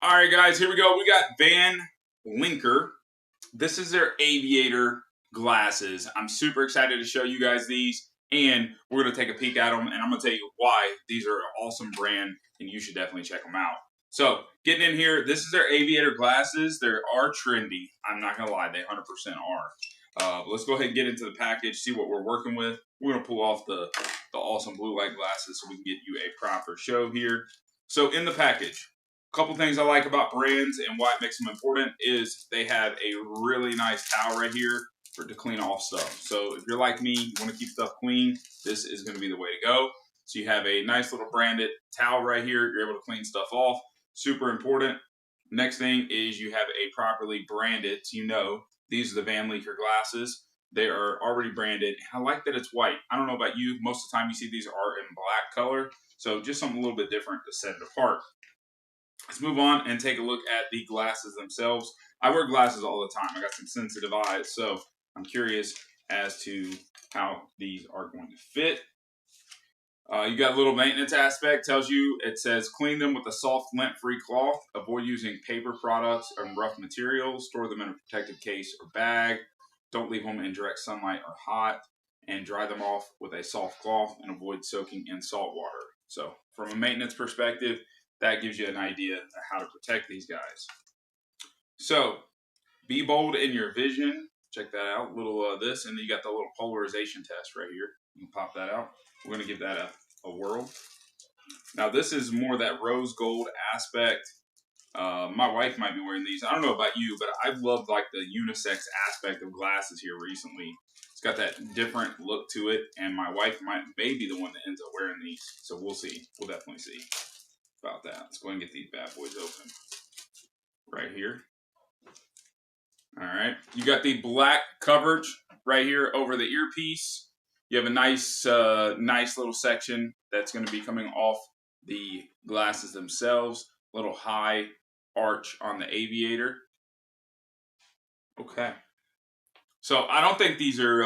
All right, guys, here we go. We got VANLINKER. This is their aviator glasses. I'm super excited to show you guys these, and we're going to take a peek at them, and I'm going to tell you why these are an awesome brand, and you should definitely check them out. So, getting in here, this is their aviator glasses. They are trendy. I'm not going to lie, they 100% are. Let's go ahead and get into the package, see what we're working with. We're going to pull off the awesome blue light glasses so we can get you a proper show here. So, in the package, couple things I like about brands and why it makes them important is they have a really nice towel right here to clean off stuff. So if you're like me, you want to keep stuff clean, this is going to be the way to go. So you have a nice little branded towel right here. You're able to clean stuff off. Super important. Next thing is you have a properly branded, so you know these are the VANLINKER glasses. They are already branded. I like that it's white. I don't know about you. Most of the time you see these are in black color. So just something a little bit different to set it apart. Let's move on and take a look at the glasses themselves. I wear glasses all the time. I got some sensitive eyes, so I'm curious as to how these are going to fit. You got a little maintenance aspect. Tells you, it says clean them with a soft lint-free cloth. Avoid using paper products and rough materials. Store them in a protected case or bag. Don't leave them in direct sunlight or hot. And dry them off with a soft cloth and avoid soaking in salt water. So from a maintenance perspective, that gives you an idea of how to protect these guys. So, be bold in your vision. Check that out. Little this, and then you got the little polarization test right here. You can pop that out. We're going to give that a whirl. Now, this is more that rose gold aspect. My wife might be wearing these. I don't know about you, but I've loved like the unisex aspect of glasses here recently. It's got that different look to it, and my wife may be the one that ends up wearing these. So we'll see. We'll definitely see about that. Let's go ahead and get these bad boys open right here. All right, you got the black coverage right here over the earpiece. You have a nice little section that's going to be coming off the glasses themselves. Little high arch on the aviator. Okay, so I don't think these are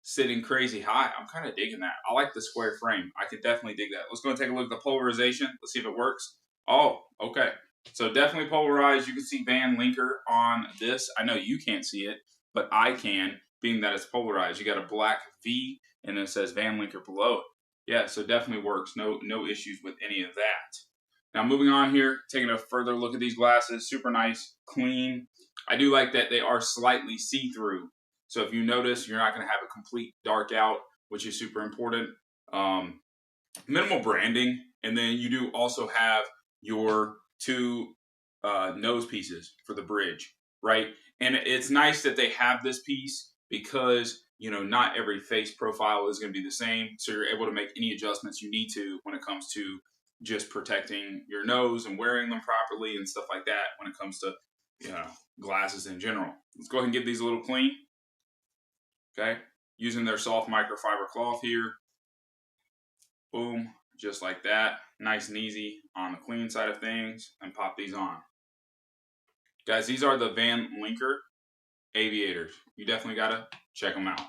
sitting crazy high. I'm kind of digging that. I like the square frame. I could definitely dig that. Let's go and take a look at the polarization. Let's see if it works. Oh, okay. So definitely polarized. You can see VANLINKER on this. I know you can't see it, but I can, being that it's polarized. You got a black V, and then it says VANLINKER below it. Yeah, so definitely works. No issues with any of that. Now moving on here, taking a further look at these glasses. Super nice, clean. I do like that they are slightly see-through. So if you notice, you're not going to have a complete dark out, which is super important. Minimal branding, and then you do also have your two nose pieces for the bridge, right? And it's nice that they have this piece because, you know, not every face profile is going to be the same. So you're able to make any adjustments you need to when it comes to just protecting your nose and wearing them properly and stuff like that when it comes to, you know, glasses in general. Let's go ahead and get these a little clean. Okay, using their soft microfiber cloth here. Boom, just like that. Nice and easy on the clean side of things, and pop these on. Guys, these are the VANLINKER aviators. You definitely gotta check them out.